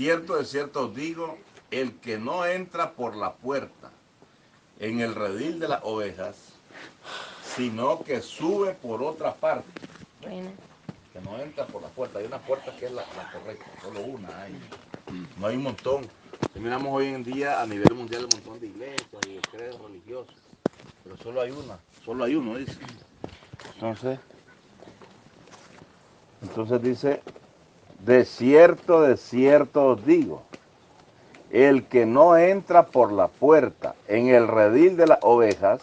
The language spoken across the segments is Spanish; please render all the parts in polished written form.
de cierto os digo, el que no entra por la puerta en el redil de las ovejas, sino que sube por otra parte. Bueno. Que no entra por la puerta. Hay una puerta que es la correcta, solo una hay. No hay un montón. Si miramos hoy en día a nivel mundial un montón de iglesias y de credos religiosos, pero solo hay una, solo hay uno, dice. Entonces dice, de cierto os digo, el que no entra por la puerta en el redil de las ovejas,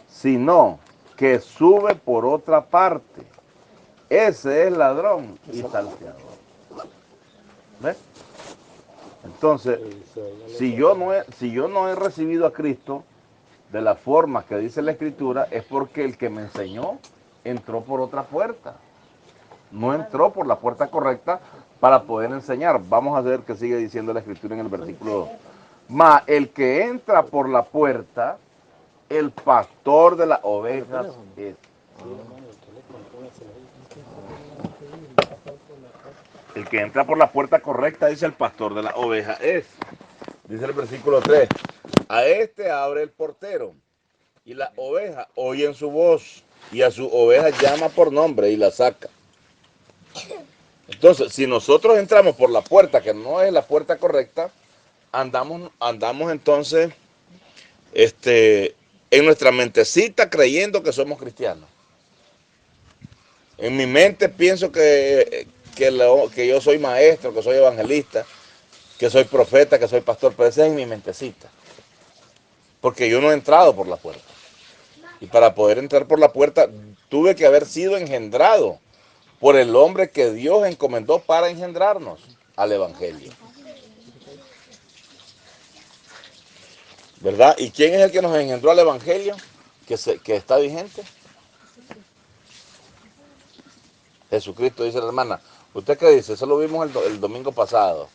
sino que sube por otra parte. Ese es ladrón y salteador. ¿Ves? Entonces, si yo no he recibido a Cristo de la forma que dice la Escritura, es porque el que me enseñó entró por otra puerta. No entró por la puerta correcta para poder enseñar. Vamos a ver qué sigue diciendo la Escritura en el versículo 2. Mas el que entra por la puerta, el pastor de las ovejas es. El que entra por la puerta correcta, dice el pastor de las ovejas es. Dice el versículo 3. A este abre el portero, y las ovejas oyen su voz, y a su oveja llama por nombre y la saca. Entonces, si nosotros entramos por la puerta que no es la puerta correcta, andamos entonces en nuestra mentecita creyendo que somos cristianos. En mi mente pienso que yo soy maestro, que soy evangelista, que soy profeta, que soy pastor, pero ese es en mi mentecita. Porque yo no he entrado por la puerta. Y para poder entrar por la puerta tuve que haber sido engendrado por el hombre que Dios encomendó para engendrarnos al Evangelio. ¿Verdad? ¿Y quién es el que nos engendró al Evangelio? Que está vigente. Jesucristo, dice la hermana. ¿Usted qué dice? Eso lo vimos el domingo pasado.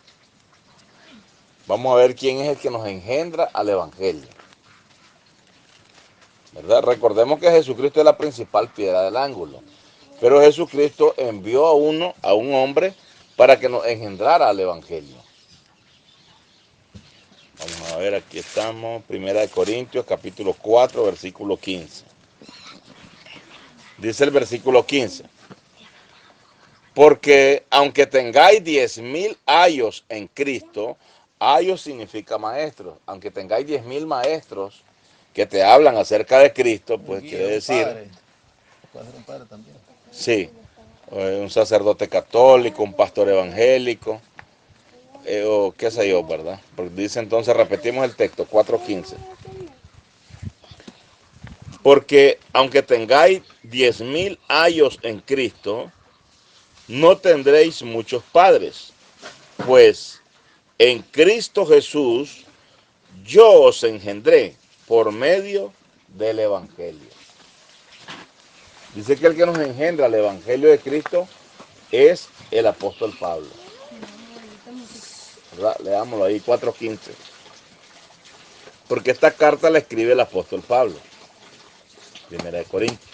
Vamos a ver quién es el que nos engendra al Evangelio. ¿Verdad? Recordemos que Jesucristo es la principal piedra del ángulo. Pero Jesucristo envió a un hombre, para que nos engendrara al Evangelio. Vamos a ver, aquí estamos, 1 Corintios, capítulo 4, versículo 15. Dice el versículo 15. Porque aunque tengáis 10,000 ayos en Cristo, ayos significa maestros. Aunque tengáis 10,000 maestros que te hablan acerca de Cristo, pues quiere decir... Puede ser un padre también. Sí, un sacerdote católico, un pastor evangélico, o qué sé yo, ¿verdad? Porque dice entonces, repetimos el texto, 4:15. Porque aunque tengáis 10,000 años en Cristo, no tendréis muchos padres, pues en Cristo Jesús yo os engendré por medio del Evangelio. Dice que el que nos engendra al Evangelio de Cristo es el apóstol Pablo. ¿Verdad? Leámoslo ahí, 4:15. Porque esta carta la escribe el apóstol Pablo. 1 Corintios.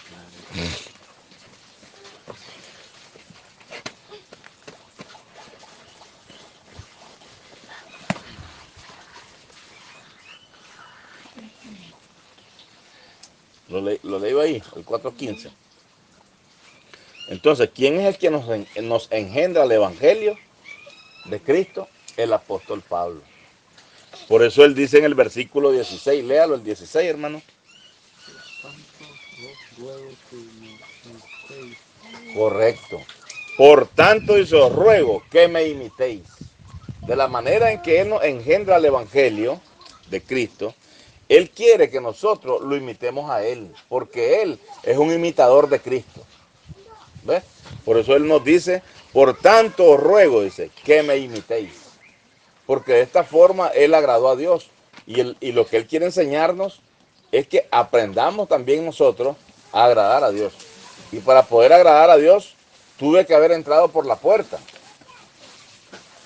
Lo leo ahí, el 4:15. Entonces, ¿quién es el que nos engendra el Evangelio de Cristo? El apóstol Pablo. Por eso él dice en el versículo 16, léalo el 16, hermano. Correcto. Por tanto, y os ruego que me imitéis. De la manera en que Él nos engendra el Evangelio de Cristo, Él quiere que nosotros lo imitemos a Él, porque Él es un imitador de Cristo. ¿Ves? Por eso Él nos dice, por tanto os ruego, dice, que me imitéis. Porque de esta forma Él agradó a Dios. Y lo que Él quiere enseñarnos es que aprendamos también nosotros a agradar a Dios. Y para poder agradar a Dios, tuve que haber entrado por la puerta.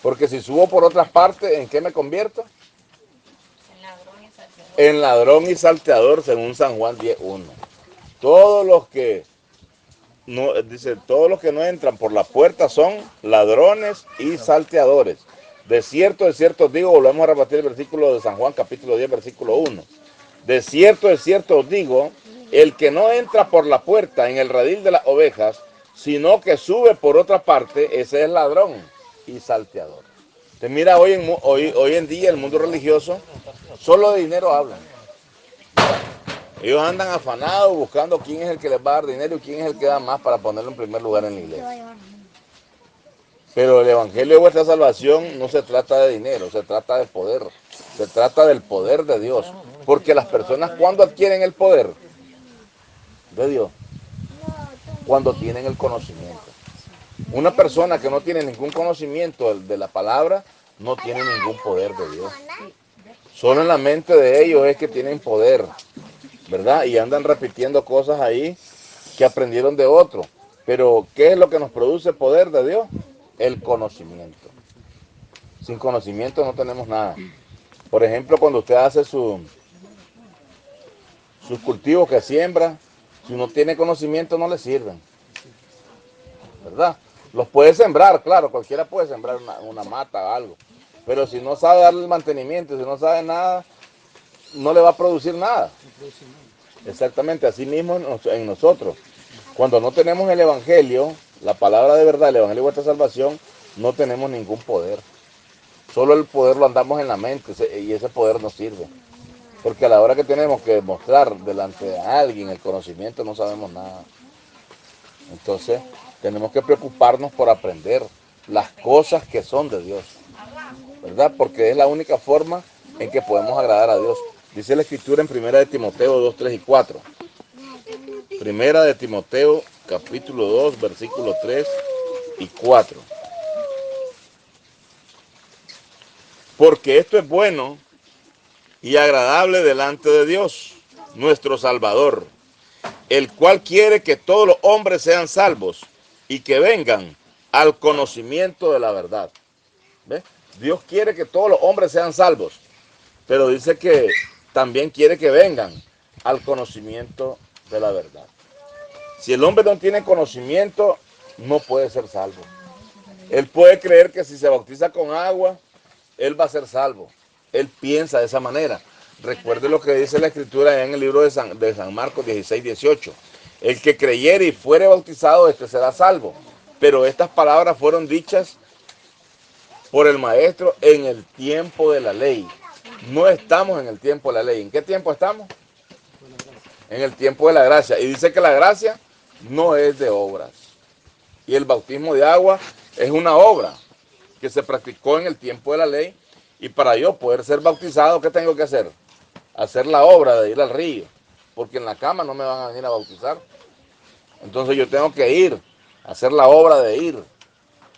Porque si subo por otras partes, ¿en qué me convierto? En ladrón y salteador, según San Juan 10:1. Todos los que no entran por la puerta son ladrones y salteadores. De cierto os digo, volvemos a repetir el versículo de San Juan, capítulo 10, versículo 1. De cierto os digo, el que no entra por la puerta en el redil de las ovejas, sino que sube por otra parte, ese es ladrón y salteador. Te mira, hoy en día el mundo religioso, solo de dinero hablan. Ellos andan afanados buscando quién es el que les va a dar dinero y quién es el que da más para ponerlo en primer lugar en la iglesia. Pero el evangelio de vuestra salvación no se trata de dinero, se trata de poder. Se trata del poder de Dios. Porque las personas, ¿cuándo adquieren el poder de Dios? Cuando tienen el conocimiento. Una persona que no tiene ningún conocimiento de la palabra, no tiene ningún poder de Dios. Solo en la mente de ellos es que tienen poder, ¿verdad? Y andan repitiendo cosas ahí que aprendieron de otro. Pero, ¿qué es lo que nos produce poder de Dios? El conocimiento. Sin conocimiento no tenemos nada. Por ejemplo, cuando usted hace sus cultivos que siembra, si no tiene conocimiento no le sirven, ¿verdad? Los puede sembrar, claro, cualquiera puede sembrar una mata o algo. Pero si no sabe darle el mantenimiento, si no sabe nada, no le va a producir nada. Exactamente, así mismo en nosotros. Cuando no tenemos el evangelio, la palabra de verdad, el evangelio de vuestra salvación, no tenemos ningún poder. Solo el poder lo andamos en la mente y ese poder nos sirve. Porque a la hora que tenemos que mostrar delante de alguien el conocimiento no sabemos nada. Entonces tenemos que preocuparnos por aprender las cosas que son de Dios, ¿verdad? Porque es la única forma en que podemos agradar a Dios. Dice la Escritura en 1 de Timoteo 2, 3 y 4. 1 de Timoteo capítulo 2, versículos 3 y 4. Porque esto es bueno y agradable delante de Dios, nuestro Salvador, el cual quiere que todos los hombres sean salvos y que vengan al conocimiento de la verdad. ¿Ves? Dios quiere que todos los hombres sean salvos, pero dice que también quiere que vengan al conocimiento de la verdad. Si el hombre no tiene conocimiento, no puede ser salvo. Él puede creer que si se bautiza con agua, él va a ser salvo. Él piensa de esa manera. Recuerde lo que dice la Escritura en el libro de San Marcos 16, 18. El que creyere y fuere bautizado, este será salvo. Pero estas palabras fueron dichas por el maestro en el tiempo de la ley. No estamos en el tiempo de la ley. ¿En qué tiempo estamos? En el tiempo de la gracia. Y dice que la gracia no es de obras. Y el bautismo de agua es una obra que se practicó en el tiempo de la ley. Y para yo poder ser bautizado, ¿qué tengo que hacer? Hacer la obra de ir al río. Porque en la cama no me van a venir a bautizar. Entonces yo tengo que ir, hacer la obra de ir.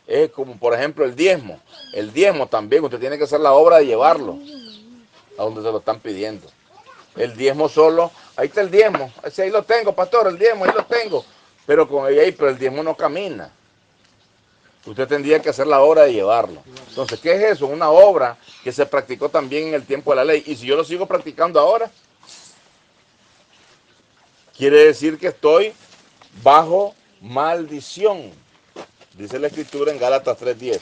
Es como por ejemplo el diezmo. El diezmo también, usted tiene que hacer la obra de llevarlo a donde se lo están pidiendo. El diezmo solo, ahí está el diezmo, ahí lo tengo, pastor, el diezmo, ahí lo tengo. Pero pero el diezmo no camina. Usted tendría que hacer la obra de llevarlo. Entonces, ¿qué es eso? Una obra que se practicó también en el tiempo de la ley. Y si yo lo sigo practicando ahora, quiere decir que estoy bajo maldición. Dice la Escritura en Gálatas 3:10.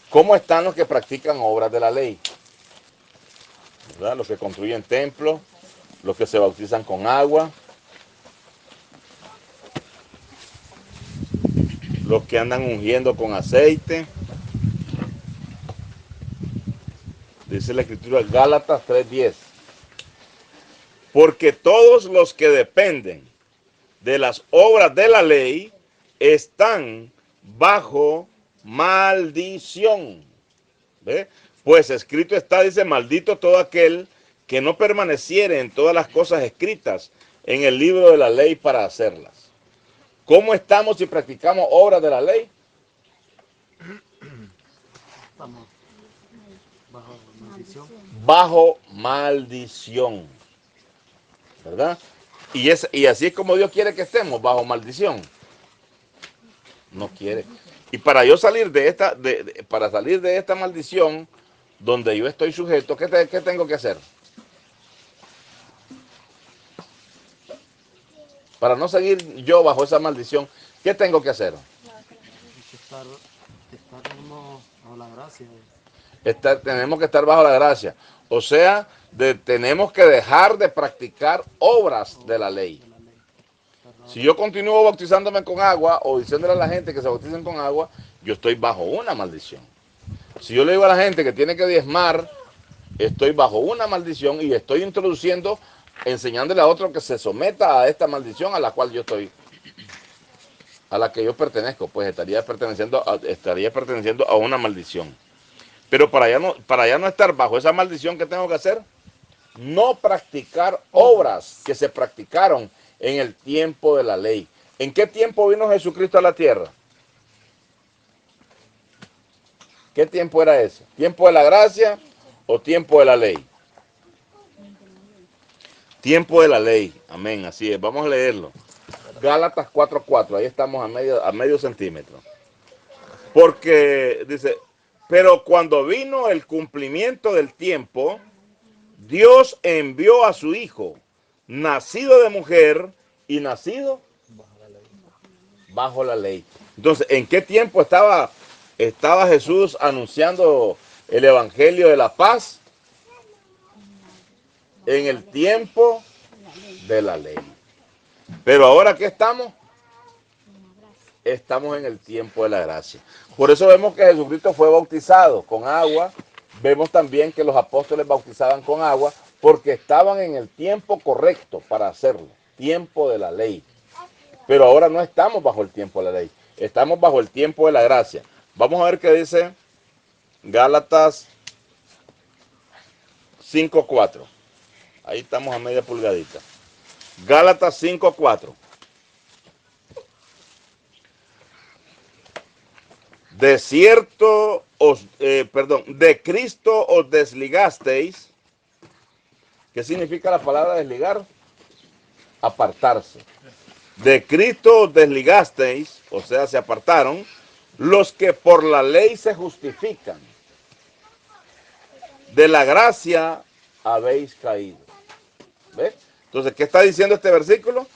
¿Cómo están los que practican obras de la ley? ¿Verdad? Los que construyen templos, los que se bautizan con agua, los que andan ungiendo con aceite. Dice la Escritura Gálatas 3:10. Porque todos los que dependen de las obras de la ley están bajo maldición. ¿Ve? Pues escrito está, dice, maldito todo aquel que no permaneciere en todas las cosas escritas en el libro de la ley para hacerlas. ¿Cómo estamos si practicamos obras de la ley? Estamos bajo maldición. Bajo maldición. ¿Verdad? Y así es como Dios quiere que estemos, bajo maldición. No quiere. Y para yo salir de para salir de esta maldición, donde yo estoy sujeto, ¿qué tengo que hacer? Para no seguir yo bajo esa maldición, ¿qué tengo que hacer? Estar uno bajo la gracia. Tenemos que estar bajo la gracia. O sea, tenemos que dejar de practicar obras de la ley. De la ley. Si yo continúo bautizándome con agua o diciéndole a la gente que se bauticen con agua, yo estoy bajo una maldición. Si yo le digo a la gente que tiene que diezmar, estoy bajo una maldición y estoy introduciendo, enseñándole a otro que se someta a esta maldición a la cual yo estoy, a la que yo pertenezco, pues estaría perteneciendo a una maldición. Pero para ya no estar bajo esa maldición, ¿qué tengo que hacer? No practicar obras que se practicaron en el tiempo de la ley. ¿En qué tiempo vino Jesucristo a la tierra? ¿Qué tiempo era ese? ¿Tiempo de la gracia o tiempo de la ley? Tiempo de la ley. Amén, así es. Vamos a leerlo. Gálatas 4:4, ahí estamos a medio centímetro. Porque dice, pero cuando vino el cumplimiento del tiempo, Dios envió a su Hijo, nacido de mujer y nacido bajo la ley. Entonces, ¿en qué tiempo estaba Jesús anunciando el Evangelio de la paz? En el tiempo de la ley. Pero ahora, ¿qué estamos? Estamos en el tiempo de la gracia. Por eso vemos que Jesucristo fue bautizado con agua. Vemos también que los apóstoles bautizaban con agua porque estaban en el tiempo correcto para hacerlo. Tiempo de la ley. Pero ahora no estamos bajo el tiempo de la ley. Estamos bajo el tiempo de la gracia. Vamos a ver qué dice Gálatas 5:4. Ahí estamos a media pulgadita. Gálatas 5:4. De Cristo os desligasteis. ¿Qué significa la palabra desligar? Apartarse. De Cristo os desligasteis, o sea, se apartaron, los que por la ley se justifican. De la gracia habéis caído. ¿Ves? Entonces, ¿qué está diciendo este versículo?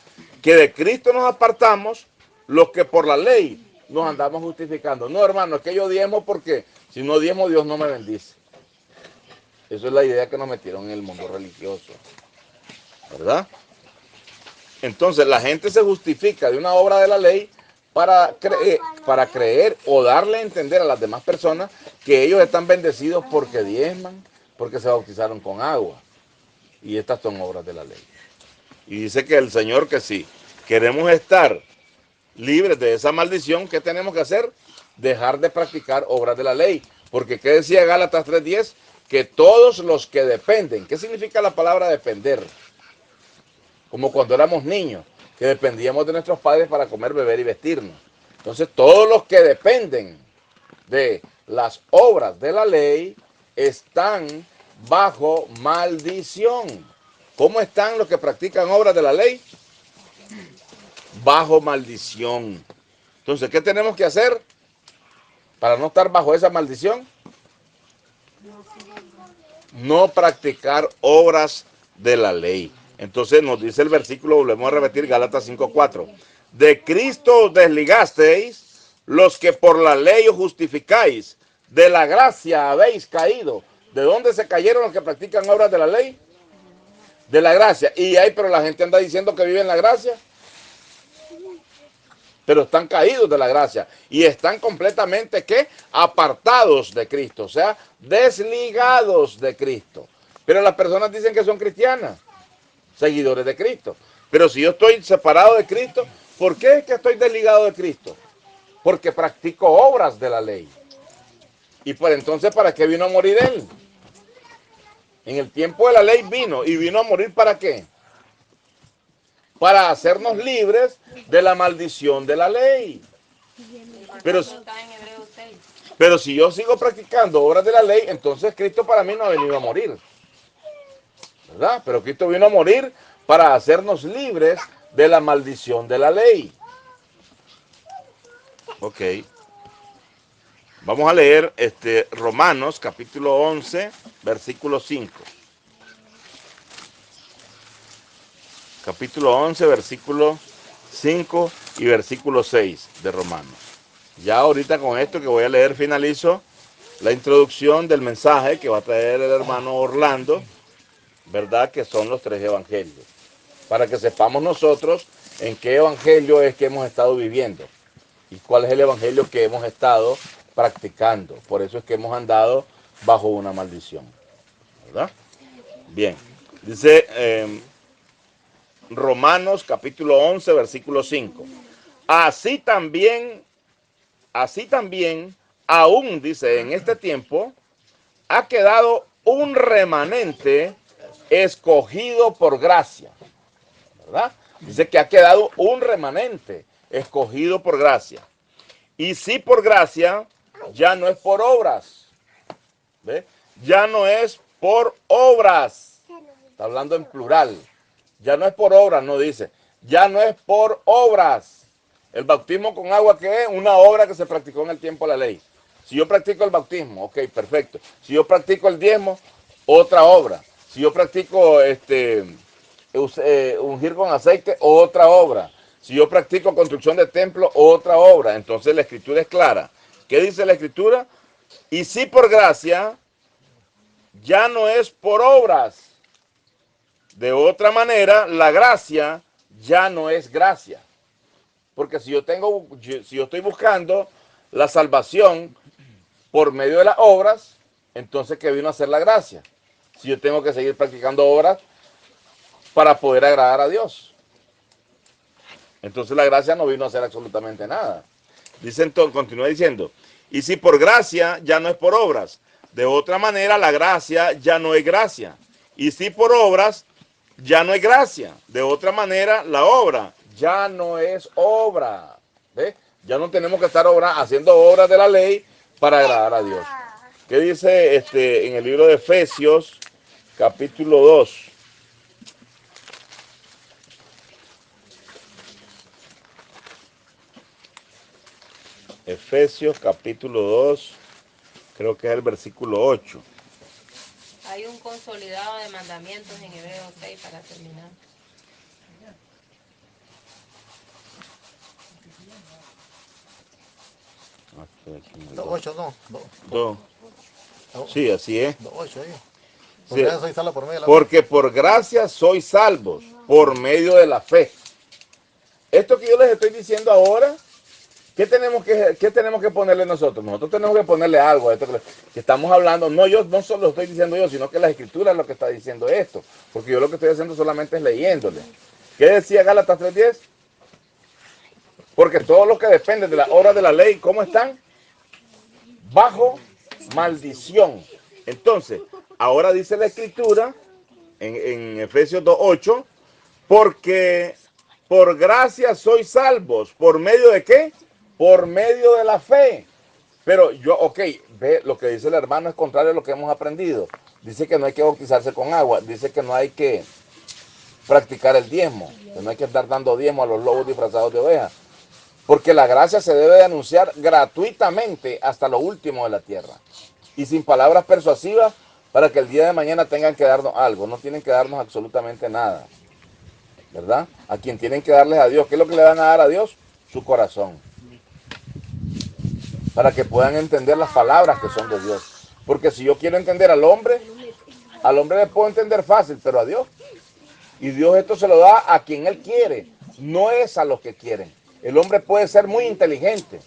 Que de Cristo nos apartamos los que por la ley nos andamos justificando. No, hermano, es que yo diezmo porque si no diezmo Dios no me bendice. Eso es la idea que nos metieron en el mundo religioso. ¿Verdad? Entonces la gente se justifica de una obra de la ley para creer o darle a entender a las demás personas que ellos están bendecidos porque diezman, porque se bautizaron con agua. Y estas son obras de la ley. Y dice que el Señor que si queremos estar libres de esa maldición, ¿qué tenemos que hacer? Dejar de practicar obras de la ley. Porque ¿qué decía Gálatas 3:10? Que todos los que dependen. ¿Qué significa la palabra depender? Como cuando éramos niños, que dependíamos de nuestros padres para comer, beber y vestirnos. Entonces, todos los que dependen de las obras de la ley están bajo maldición. ¿Cómo están los que practican obras de la ley? Bajo maldición. Entonces, ¿qué tenemos que hacer para no estar bajo esa maldición? No practicar obras de la ley. Entonces nos dice el versículo, volvemos a repetir, Gálatas 5:4. De Cristo os desligasteis, los que por la ley os justificáis, de la gracia habéis caído. ¿De dónde se cayeron los que practican obras de la ley? De la gracia. Pero la gente anda diciendo que vive en la gracia. Pero están caídos de la gracia y están completamente, ¿qué? Apartados de Cristo, o sea, desligados de Cristo. Pero las personas dicen que son cristianas, seguidores de Cristo. Pero si yo estoy separado de Cristo, ¿por qué es que estoy desligado de Cristo? Porque practico obras de la ley. Y por entonces, ¿para qué vino a morir Él? En el tiempo de la ley vino, y vino a morir ¿para qué? Para hacernos libres de la maldición de la ley. Pero si yo sigo practicando obras de la ley, entonces Cristo para mí no ha venido a morir. ¿Verdad? Pero Cristo vino a morir para hacernos libres de la maldición de la ley. Ok. Vamos a leer Romanos capítulo 11, versículo 5. Capítulo 11, versículo 5 y versículo 6 de Romanos. Ya ahorita con esto que voy a leer finalizo la introducción del mensaje que va a traer el hermano Orlando, ¿verdad? Que son los 3 evangelios. Para que sepamos nosotros en qué evangelio es que hemos estado viviendo y cuál es el evangelio que hemos estado practicando. Por eso es que hemos andado bajo una maldición, ¿verdad? Bien, dice Romanos capítulo 11, versículo 5. Así también, aún, dice, en este tiempo, ha quedado un remanente escogido por gracia, ¿verdad? Dice que ha quedado un remanente escogido por gracia. Y si por gracia, ya no es por obras, ¿ve? Ya no es por obras. Está hablando en plural. Ya no es por obras, no dice. Ya no es por obras. El bautismo con agua, ¿qué es? Una obra que se practicó en el tiempo de la ley. Si yo practico el bautismo, ok, perfecto. Si yo practico el diezmo, otra obra. Si yo practico ungir con aceite, otra obra. Si yo practico construcción de templo, otra obra. Entonces la escritura es clara. ¿Qué dice la escritura? Y si por gracia, ya no es por obras. De otra manera, la gracia ya no es gracia. Porque si yo estoy buscando la salvación por medio de las obras, entonces ¿qué vino a hacer la gracia? Si yo tengo que seguir practicando obras para poder agradar a Dios. Entonces la gracia no vino a hacer absolutamente nada. Dice entonces, continúa diciendo, y si por gracia ya no es por obras, de otra manera la gracia ya no es gracia. Y si por obras ya no es gracia, de otra manera la obra ya no es obra. ¿Ve? Ya no tenemos que estar haciendo obras de la ley para agradar a Dios. ¿Qué dice en el libro de Efesios, capítulo 2? Efesios, capítulo 2, creo que es el versículo 8. Hay un consolidado de mandamientos en Hebreos 6 para terminar. Dos ocho, no. Dos. Sí, así es. Dos ocho ahí. Sí, Porque soy salvo por medio de la porque por gracia sois salvos, por medio de la fe. Esto que yo les estoy diciendo ahora, ¿qué tenemos que ponerle nosotros? Nosotros tenemos que ponerle algo a esto que estamos hablando. No, yo no solo lo estoy diciendo yo, sino que la Escritura es lo que está diciendo esto. Porque yo lo que estoy haciendo solamente es leyéndole. ¿Qué decía Gálatas 3:10? Porque todos los que dependen de la obra de la ley, ¿cómo están? Bajo maldición. Entonces, ahora dice la Escritura en Efesios 2:8, porque por gracia sois salvos. ¿Por medio de qué? Por medio de la fe. Pero yo, ok, ve, lo que dice el hermano es contrario a lo que hemos aprendido. Dice que no hay que bautizarse con agua. Dice que no hay que practicar el diezmo. Que no hay que estar dando diezmo a los lobos disfrazados de ovejas. Porque la gracia se debe de anunciar gratuitamente hasta lo último de la tierra. Y sin palabras persuasivas para que el día de mañana tengan que darnos algo. No tienen que darnos absolutamente nada. ¿Verdad? A quien tienen que darles a Dios. ¿Qué es lo que le van a dar a Dios? Su corazón. Para que puedan entender las palabras que son de Dios. Porque si yo quiero entender al hombre le puedo entender fácil, pero a Dios. Y Dios esto se lo da a quien Él quiere. No es a los que quieren. El hombre puede ser muy inteligente.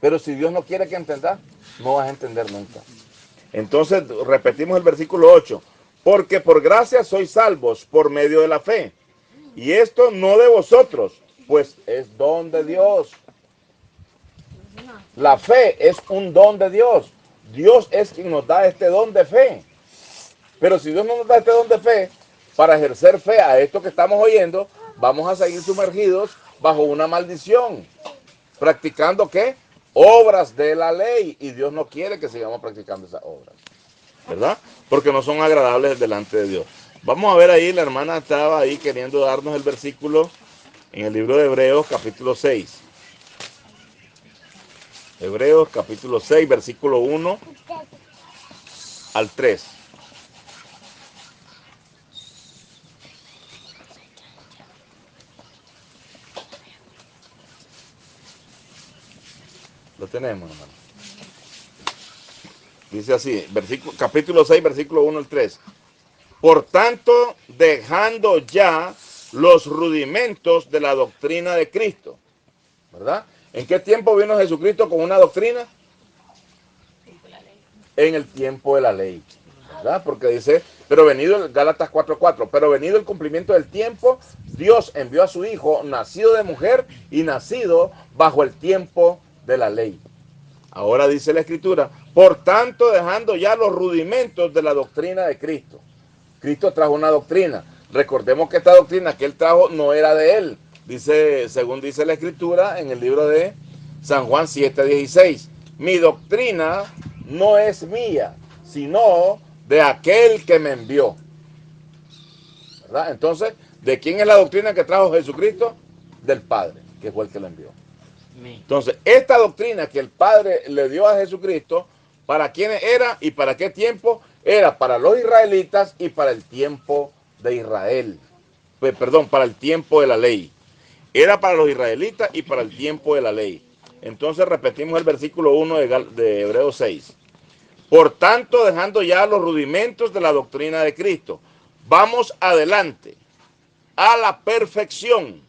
Pero si Dios no quiere que entendas, no vas a entender nunca. Entonces, repetimos el versículo 8. Porque por gracia sois salvos por medio de la fe. Y esto no de vosotros, pues es don de Dios. La fe es un don de Dios. Dios es quien nos da este don de fe. Pero si Dios no nos da este don de fe, para ejercer fe a esto que estamos oyendo, vamos a seguir sumergidos bajo una maldición. ¿Practicando qué? Obras de la ley. Y Dios no quiere que sigamos practicando esas obras. ¿Verdad? Porque no son agradables delante de Dios. Vamos a ver ahí, la hermana estaba ahí queriendo darnos el versículo en el libro de Hebreos, capítulo 6. Hebreos, capítulo 6, versículo 1 al 3. Lo tenemos, hermano. Dice así, capítulo 6, versículo 1 al 3. Por tanto, dejando ya los rudimentos de la doctrina de Cristo, ¿verdad? ¿En qué tiempo vino Jesucristo con una doctrina? En el tiempo de la ley, ¿verdad? Porque dice, pero venido, Gálatas 4:4, pero venido el cumplimiento del tiempo, Dios envió a su Hijo, nacido de mujer y nacido bajo el tiempo de la ley. Ahora dice la Escritura, por tanto, dejando ya los rudimentos de la doctrina de Cristo. Cristo trajo una doctrina. Recordemos que esta doctrina que él trajo no era de él. Dice, según dice la Escritura en el libro de San Juan 7:16. Mi doctrina no es mía, sino de aquel que me envió. ¿Verdad? Entonces, ¿de quién es la doctrina que trajo Jesucristo? Del Padre, que fue el que lo envió. Entonces, esta doctrina que el Padre le dio a Jesucristo, ¿para quiénes era y para qué tiempo? Era para los israelitas y para el tiempo de Israel. Perdón, para el tiempo de la ley. Era para los israelitas y para el tiempo de la ley. Entonces repetimos el versículo 1 de Hebreos 6. Por tanto, dejando ya los rudimentos de la doctrina de Cristo, vamos adelante a la perfección.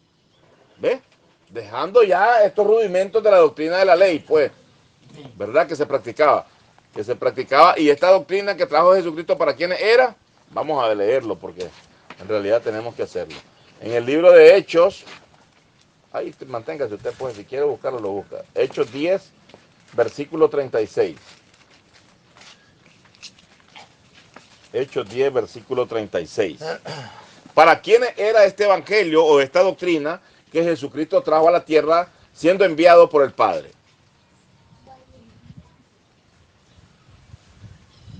¿Ves? Dejando ya estos rudimentos de la doctrina de la ley, pues, ¿verdad? Que se practicaba. Y esta doctrina que trajo Jesucristo, ¿para quiénes era? Vamos a leerlo porque en realidad tenemos que hacerlo. En el libro de Hechos, ahí manténgase usted, pues, si quiere buscarlo, lo busca. Hechos 10, versículo 36. Hechos 10, versículo 36. ¿Para quiénes era este evangelio o esta doctrina que Jesucristo trajo a la tierra siendo enviado por el Padre?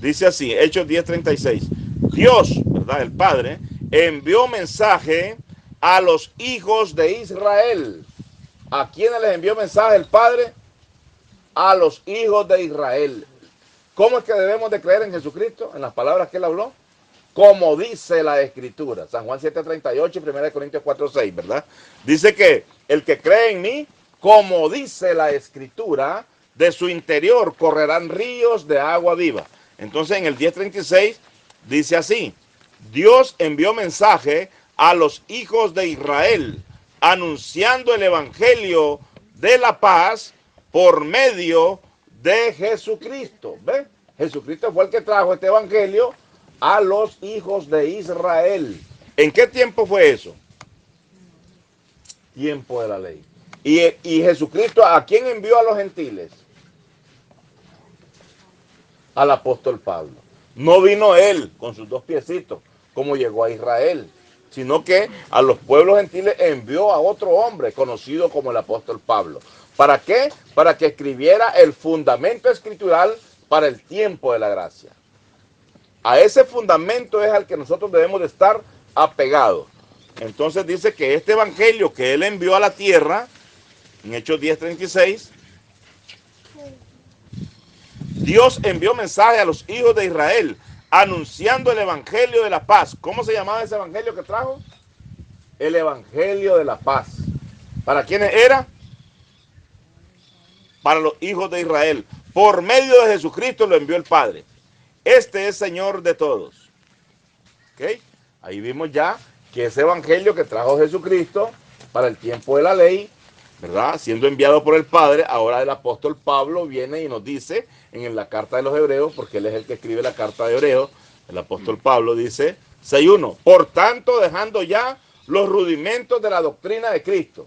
Dice así, Hechos 10:36. Dios, ¿verdad? El Padre, envió mensaje a los hijos de Israel. ¿A quiénes les envió mensaje el Padre? A los hijos de Israel. ¿Cómo es que debemos de creer en Jesucristo? En las palabras que él habló. Como dice la Escritura. San Juan 7:38 y 1 Corintios 4:6, ¿verdad? Dice que el que cree en mí, como dice la Escritura, de su interior correrán ríos de agua viva. Entonces en el 10:36 dice así, Dios envió mensaje a los hijos de Israel, anunciando el evangelio de la paz por medio de Jesucristo. ¿Ves? Jesucristo fue el que trajo este evangelio a los hijos de Israel. ¿En qué tiempo fue eso? Tiempo de la ley. Y Jesucristo, ¿a quién envió a los gentiles? Al apóstol Pablo. No vino él con sus dos piecitos como llegó a Israel, sino que a los pueblos gentiles envió a otro hombre conocido como el apóstol Pablo. ¿Para qué? Para que escribiera el fundamento escritural para el tiempo de la gracia. A ese fundamento es al que nosotros debemos de estar apegados. Entonces dice que este evangelio que él envió a la tierra, en Hechos 10:36, Dios envió mensaje a los hijos de Israel, anunciando el evangelio de la paz. ¿Cómo se llamaba ese evangelio que trajo? El evangelio de la paz. ¿Para quiénes era? Para los hijos de Israel. Por medio de Jesucristo lo envió el Padre. Este es Señor de todos. ¿Ok? Ahí vimos ya que ese evangelio que trajo Jesucristo para el tiempo de la ley, ¿verdad? Siendo enviado por el Padre, ahora el apóstol Pablo viene y nos dice en la carta de los Hebreos, porque él es el que escribe la carta de Hebreos, el apóstol Pablo dice 6:1, por tanto dejando ya los rudimentos de la doctrina de Cristo.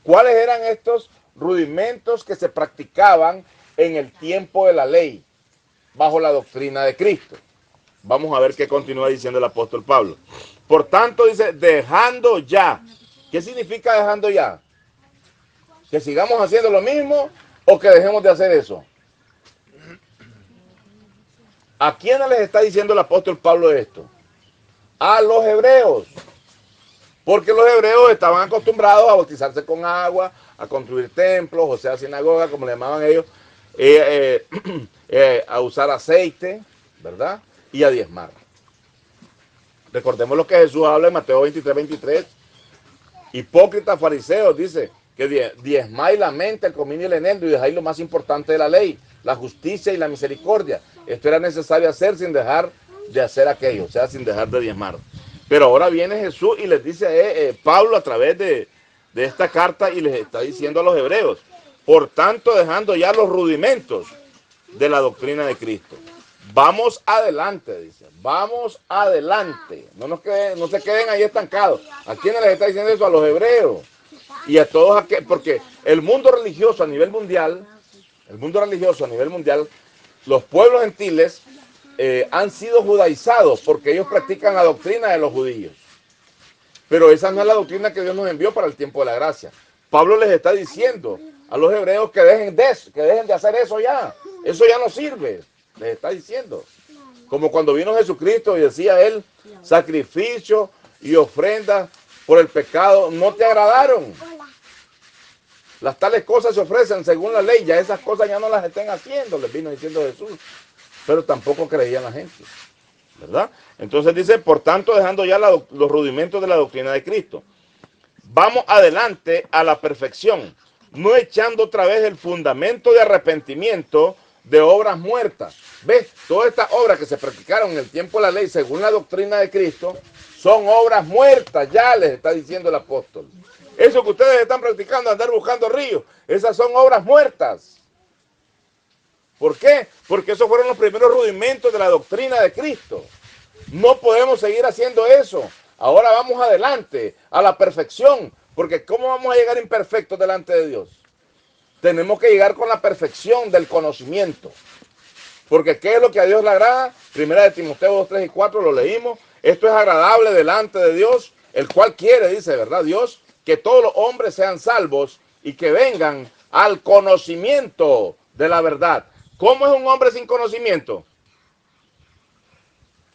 ¿Cuáles eran estos rudimentos que se practicaban en el tiempo de la ley, bajo la doctrina de Cristo? Vamos a ver qué continúa diciendo el apóstol Pablo. Por tanto dice, dejando ya. ¿Qué significa dejando ya? ¿Que sigamos haciendo lo mismo o que dejemos de hacer eso? ¿A quiénes les está diciendo el apóstol Pablo esto? A los hebreos. Porque los hebreos estaban acostumbrados a bautizarse con agua, a construir templos, o sea, sinagogas, como le llamaban ellos, a usar aceite, ¿verdad? Y a diezmar. Recordemos lo que Jesús habla en Mateo 23:23. Hipócritas fariseos, dice, que diezmáis la mente, el comino y el eneldo, y dejáis lo más importante de la ley, la justicia y la misericordia. Esto era necesario hacer sin dejar de hacer aquello, o sea, sin dejar de diezmar. Pero ahora viene Jesús y les dice Pablo a través de esta carta y les está diciendo a los hebreos, por tanto dejando ya los rudimentos de la doctrina de Cristo. Vamos adelante, dice, vamos adelante. No se queden ahí estancados. ¿A quiénes les está diciendo eso? A los hebreos. Y a todos aquellos, porque el mundo religioso a nivel mundial, los pueblos gentiles han sido judaizados porque ellos practican la doctrina de los judíos. Pero esa no es la doctrina que Dios nos envió para el tiempo de la gracia. Pablo les está diciendo a los hebreos que dejen de hacer eso ya. Eso ya no sirve. Les está diciendo. Como cuando vino Jesucristo y decía él, sacrificio y ofrenda por el pecado no te agradaron. Las tales cosas se ofrecen según la ley, ya esas cosas ya no las estén haciendo, les vino diciendo Jesús. Pero tampoco creían la gente, ¿verdad? Entonces dice, por tanto, dejando ya los rudimentos de la doctrina de Cristo. Vamos adelante a la perfección, no echando otra vez el fundamento de arrepentimiento de obras muertas. ¿Ves? Todas estas obras que se practicaron en el tiempo de la ley, según la doctrina de Cristo, son obras muertas, ya les está diciendo el apóstol. Eso que ustedes están practicando, andar buscando ríos, esas son obras muertas. ¿Por qué? Porque esos fueron los primeros rudimentos de la doctrina de Cristo. No podemos seguir haciendo eso. Ahora vamos adelante, a la perfección, porque ¿cómo vamos a llegar imperfectos delante de Dios? Tenemos que llegar con la perfección del conocimiento. Porque ¿qué es lo que a Dios le agrada? Primera de Timoteo 2, 3 y 4 lo leímos. Esto es agradable delante de Dios, el cual quiere, dice, ¿verdad? Dios, que todos los hombres sean salvos y que vengan al conocimiento de la verdad. ¿Cómo es un hombre sin conocimiento?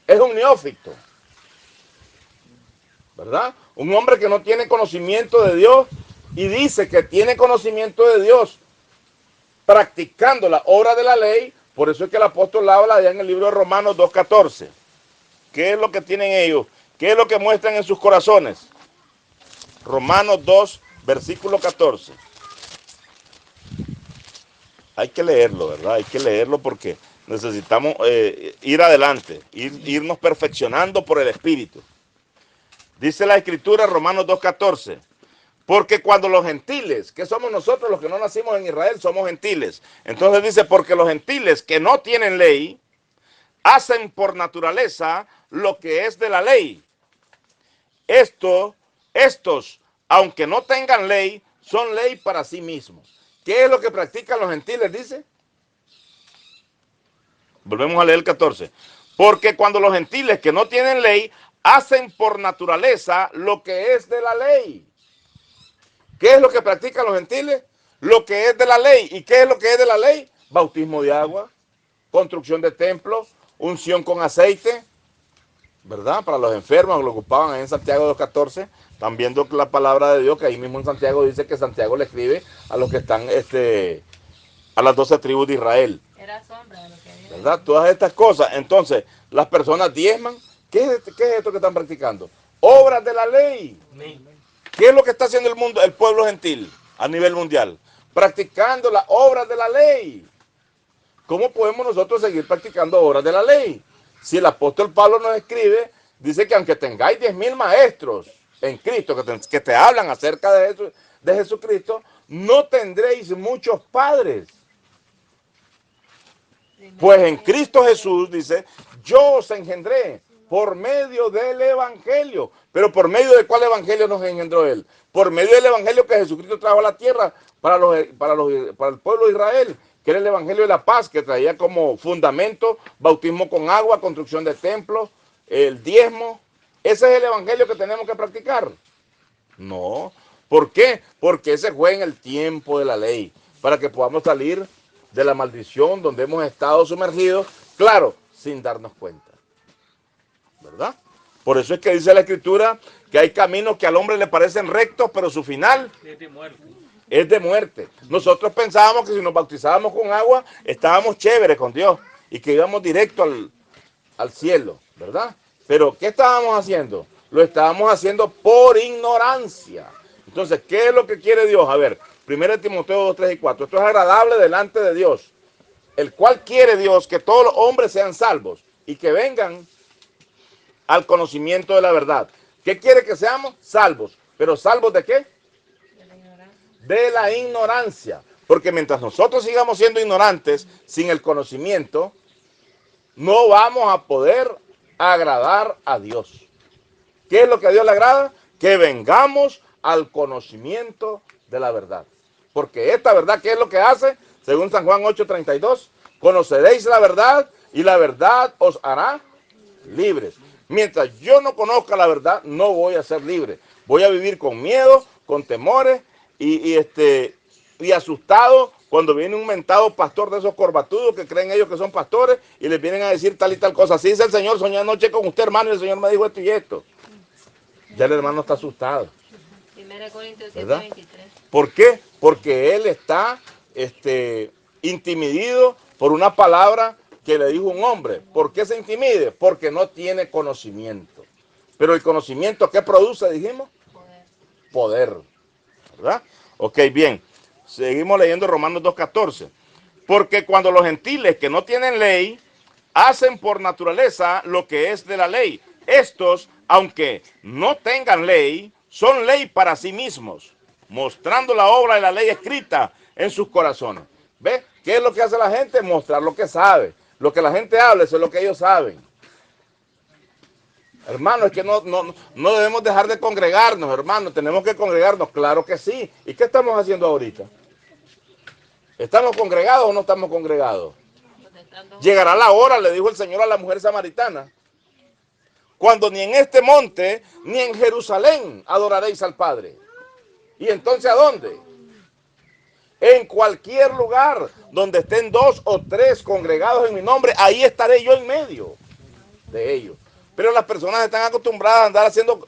Es un neófito, ¿verdad? Un hombre que no tiene conocimiento de Dios y dice que tiene conocimiento de Dios practicando la obra de la ley. Por eso es que el apóstol habla allá en el libro de Romanos 2:14. ¿Qué es lo que tienen ellos? ¿Qué es lo que muestran en sus corazones? Romanos 2, versículo 14. Hay que leerlo, ¿verdad? Hay que leerlo porque necesitamos ir adelante, irnos perfeccionando por el Espíritu. Dice la Escritura, Romanos 2:14. Porque cuando los gentiles, que somos nosotros los que no nacimos en Israel, somos gentiles. Entonces dice, porque los gentiles que no tienen ley, hacen por naturaleza lo que es de la ley. Estos, aunque no tengan ley, son ley para sí mismos. ¿Qué es lo que practican los gentiles? Dice. Volvemos a leer el 14. Porque cuando los gentiles que no tienen ley, hacen por naturaleza lo que es de la ley. ¿Qué es lo que practican los gentiles? Lo que es de la ley. ¿Y qué es lo que es de la ley? Bautismo de agua, construcción de templos, unción con aceite, ¿verdad? Para los enfermos, lo ocupaban ahí en Santiago 2:14. Están viendo la palabra de Dios, que ahí mismo en Santiago dice que Santiago le escribe a los que están, a las 12 tribus de Israel. Era sombra de lo que había. ¿Verdad? Todas estas cosas. Entonces, las personas diezman. ¿Qué es esto que están practicando? Obras de la ley. ¿Qué es lo que está haciendo el pueblo gentil a nivel mundial? Practicando las obras de la ley. ¿Cómo podemos nosotros seguir practicando obras de la ley? Si el apóstol Pablo nos escribe, dice que aunque tengáis 10,000 maestros en Cristo que te hablan acerca de Jesucristo, no tendréis muchos padres. Pues en Cristo Jesús, dice, yo os engendré por medio del Evangelio. ¿Pero por medio de cuál Evangelio nos engendró Él? Por medio del Evangelio que Jesucristo trajo a la tierra para el pueblo de Israel, que era el Evangelio de la paz, que traía como fundamento bautismo con agua, construcción de templos, el diezmo. ¿Ese es el Evangelio que tenemos que practicar? No. ¿Por qué? Porque ese fue en el tiempo de la ley, para que podamos salir de la maldición donde hemos estado sumergidos, claro, sin darnos cuenta. ¿Verdad? Por eso es que dice la Escritura que hay caminos que al hombre le parecen rectos, pero su final es de muerte. Es de muerte. Nosotros pensábamos que si nos bautizábamos con agua, estábamos chéveres con Dios y que íbamos directo al cielo, ¿verdad? Pero ¿qué estábamos haciendo? Lo estábamos haciendo por ignorancia. Entonces, ¿qué es lo que quiere Dios? A ver, 1 Timoteo 2, 3 y 4. Esto es agradable delante de Dios, el cual quiere Dios que todos los hombres sean salvos y que vengan al conocimiento de la verdad. ¿Qué quiere que seamos? Salvos. ¿Pero salvos de qué? De la ignorancia. De la ignorancia. Porque mientras nosotros sigamos siendo ignorantes, sin el conocimiento, no vamos a poder agradar a Dios. ¿Qué es lo que a Dios le agrada? Que vengamos al conocimiento de la verdad. Porque esta verdad, ¿qué es lo que hace? Según San Juan 8:32, conoceréis la verdad y la verdad os hará libres. Mientras yo no conozca la verdad, no voy a ser libre. Voy a vivir con miedo, con temores y asustado cuando viene un mentado pastor de esos corbatudos que creen ellos que son pastores y les vienen a decir tal y tal cosa. Así dice el Señor, soñé anoche con usted, hermano, y el Señor me dijo esto y esto. Ya el hermano está asustado. 1 Corintios ¿Verdad? 7:23. ¿Por qué? Porque él está intimidido por una palabra que le dijo un hombre. ¿Por qué se intimide? Porque no tiene conocimiento. Pero el conocimiento, ¿qué produce, dijimos? Poder. Poder. ¿Verdad? Ok, bien. Seguimos leyendo Romanos 2:14. Porque cuando los gentiles que no tienen ley hacen por naturaleza lo que es de la ley, estos, aunque no tengan ley, son ley para sí mismos, mostrando la obra de la ley escrita en sus corazones. ¿Ve? ¿Qué es lo que hace la gente? Mostrar lo que sabe. Lo que la gente habla, eso es lo que ellos saben. Hermano, es que no debemos dejar de congregarnos, hermano. Tenemos que congregarnos, claro que sí. ¿Y qué estamos haciendo ahorita? ¿Estamos congregados o no estamos congregados? Llegará la hora, le dijo el Señor a la mujer samaritana, cuando ni en este monte ni en Jerusalén adoraréis al Padre. ¿Y entonces a dónde? En cualquier lugar donde estén 2 o 3 congregados en mi nombre, ahí estaré yo en medio de ellos. Pero las personas están acostumbradas a andar haciendo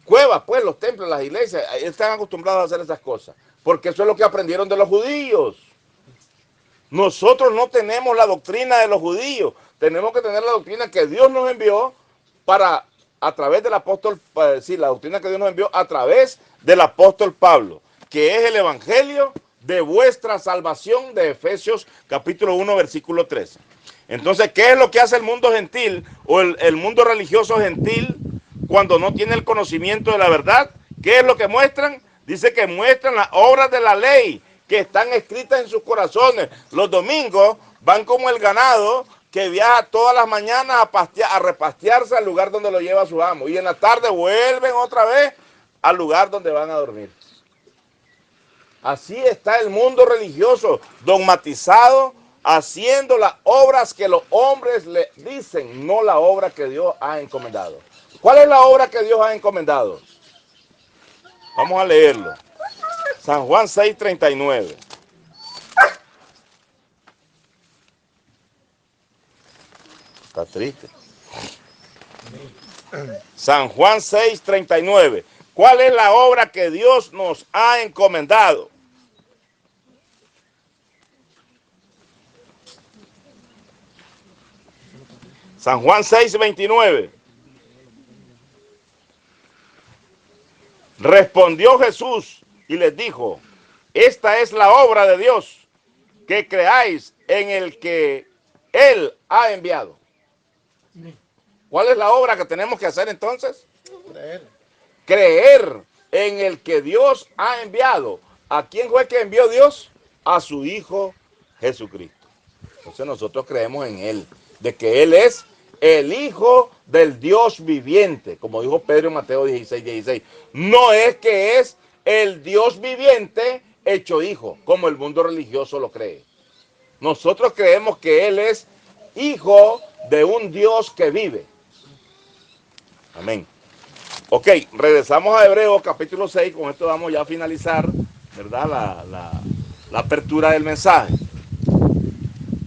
cuevas, pues, los templos, las iglesias, están acostumbrados a hacer esas cosas, porque eso es lo que aprendieron de los judíos. Nosotros no tenemos la doctrina de los judíos, tenemos que tener la doctrina que Dios nos envió para, a través del apóstol, la doctrina que Dios nos envió a través del apóstol Pablo, que es el evangelio de vuestra salvación de Efesios capítulo 1, versículo 13. Entonces, ¿qué es lo que hace el mundo gentil o el mundo religioso gentil cuando no tiene el conocimiento de la verdad? ¿Qué es lo que muestran? Dice que muestran las obras de la ley que están escritas en sus corazones. Los domingos van como el ganado que viaja todas las mañanas a repastearse al lugar donde lo lleva su amo. Y en la tarde vuelven otra vez al lugar donde van a dormir. Así está el mundo religioso, dogmatizado, haciendo las obras que los hombres le dicen, no la obra que Dios ha encomendado. ¿Cuál es la obra que Dios ha encomendado? Vamos a leerlo. San Juan 6:39. Está triste. San Juan 6:39. ¿Cuál es la obra que Dios nos ha encomendado? San Juan 6:29. Respondió Jesús y les dijo, esta es la obra de Dios, que creáis en el que Él ha enviado. ¿Cuál es la obra que tenemos que hacer entonces? Creer en el que Dios ha enviado. ¿A quién fue que envió Dios? A su Hijo Jesucristo. Entonces nosotros creemos en Él, de que Él es el Hijo del Dios viviente, como dijo Pedro en Mateo 16:16. No es que es el Dios viviente hecho hijo, como el mundo religioso lo cree. Nosotros creemos que Él es hijo de un Dios que vive. Amén. Ok, regresamos a Hebreos capítulo 6, con esto vamos ya a finalizar, ¿verdad? La apertura del mensaje.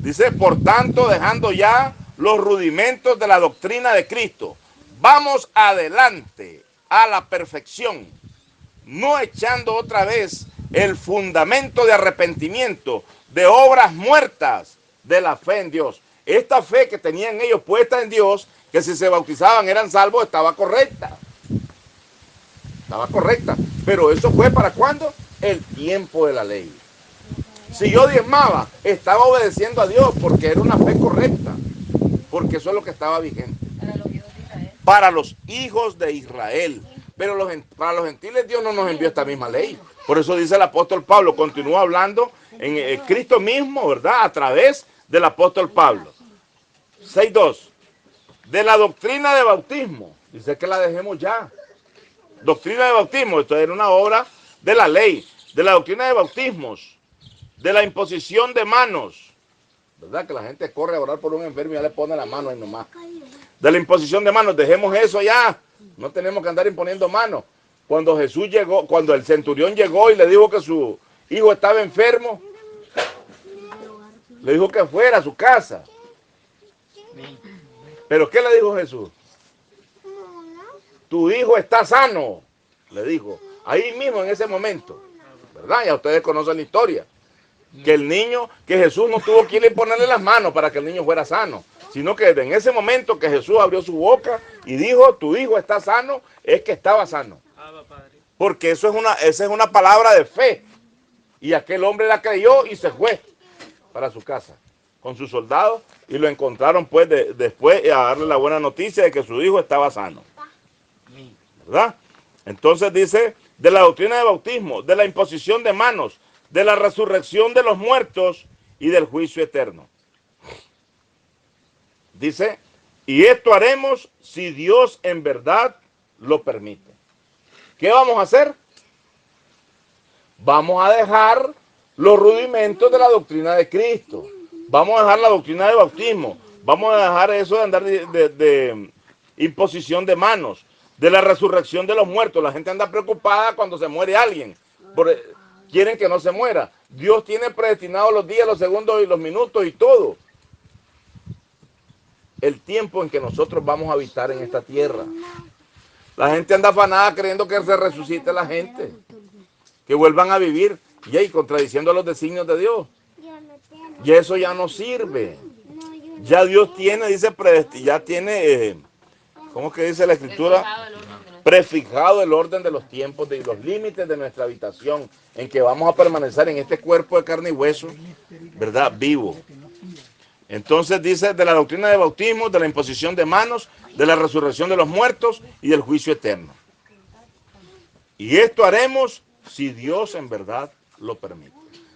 Dice, por tanto, dejando ya los rudimentos de la doctrina de Cristo, vamos adelante a la perfección, no echando otra vez el fundamento de arrepentimiento de obras muertas de la fe en Dios. Esta fe que tenían ellos puesta en Dios, que si se bautizaban eran salvos, estaba correcta. Estaba correcta. Pero eso fue ¿para cuándo? El tiempo de la ley. Si yo diezmaba, estaba obedeciendo a Dios porque era una fe correcta, porque eso es lo que estaba vigente. Para los hijos de Israel. Pero para los gentiles Dios no nos envió esta misma ley. Por eso dice el apóstol Pablo, continúa hablando en Cristo mismo, ¿verdad? A través del apóstol Pablo. 6.2. De la doctrina de bautismo. Dice que la dejemos ya. Doctrina de bautismo. Esto era una obra de la ley. De la doctrina de bautismos. De la imposición de manos. ¿Verdad? Que la gente corre a orar por un enfermo y ya le pone la mano ahí nomás. De la imposición de manos. Dejemos eso ya. No tenemos que andar imponiendo manos. Cuando Jesús llegó, cuando el centurión llegó y le dijo que su hijo estaba enfermo, le dijo que fuera a su casa. ¿Pero qué le dijo Jesús? Tu hijo está sano, le dijo. Ahí mismo, en ese momento. ¿Verdad? Ya ustedes conocen la historia. Que el niño, que Jesús no tuvo que ir a ponerle las manos para que el niño fuera sano. Sino que en ese momento que Jesús abrió su boca y dijo, tu hijo está sano, es que estaba sano. Porque esa es una palabra de fe. Y aquel hombre la creyó y se fue para su casa con sus soldados y lo encontraron pues después a darle la buena noticia de que su hijo estaba sano. ¿Verdad? Entonces dice, de la doctrina de bautismo, de la imposición de manos, de la resurrección de los muertos y del juicio eterno. Dice, y esto haremos si Dios en verdad lo permite. ¿Qué vamos a hacer? Vamos a dejar los rudimentos de la doctrina de Cristo. Vamos a dejar la doctrina de bautismo. Vamos a dejar eso de andar de imposición de manos, de la resurrección de los muertos. La gente anda preocupada cuando se muere alguien. Quieren que no se muera. Dios tiene predestinados los días, los segundos y los minutos y todo. El tiempo en que nosotros vamos a habitar en esta tierra. La gente anda afanada creyendo que se resucite la gente. Que vuelvan a vivir. Y ahí contradiciendo los designios de Dios. Y eso ya no sirve. Ya Dios tiene, dice, ya tiene, ¿cómo es que dice la Escritura? Prefijado el orden de los tiempos y los límites de nuestra habitación, en que vamos a permanecer en este cuerpo de carne y hueso, ¿verdad? Vivo. Entonces dice de la doctrina de bautismo, de la imposición de manos, de la resurrección de los muertos y del juicio eterno. Y esto haremos si Dios en verdad lo permite.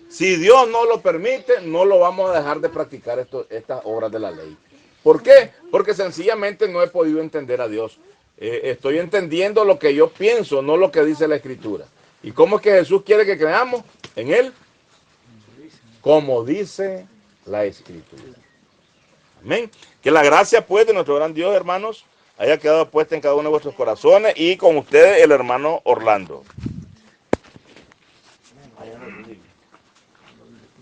Si Dios no lo permite, no lo vamos a dejar de practicar estas obras de la ley. ¿Por qué? Porque sencillamente no he podido entender a Dios. Estoy entendiendo lo que yo pienso, no lo que dice la Escritura. ¿Y cómo es que Jesús quiere que creamos en Él? Como dice la Escritura. Amén. Que la gracia pues de nuestro gran Dios, hermanos, haya quedado puesta en cada uno de vuestros corazones y con ustedes el hermano Orlando.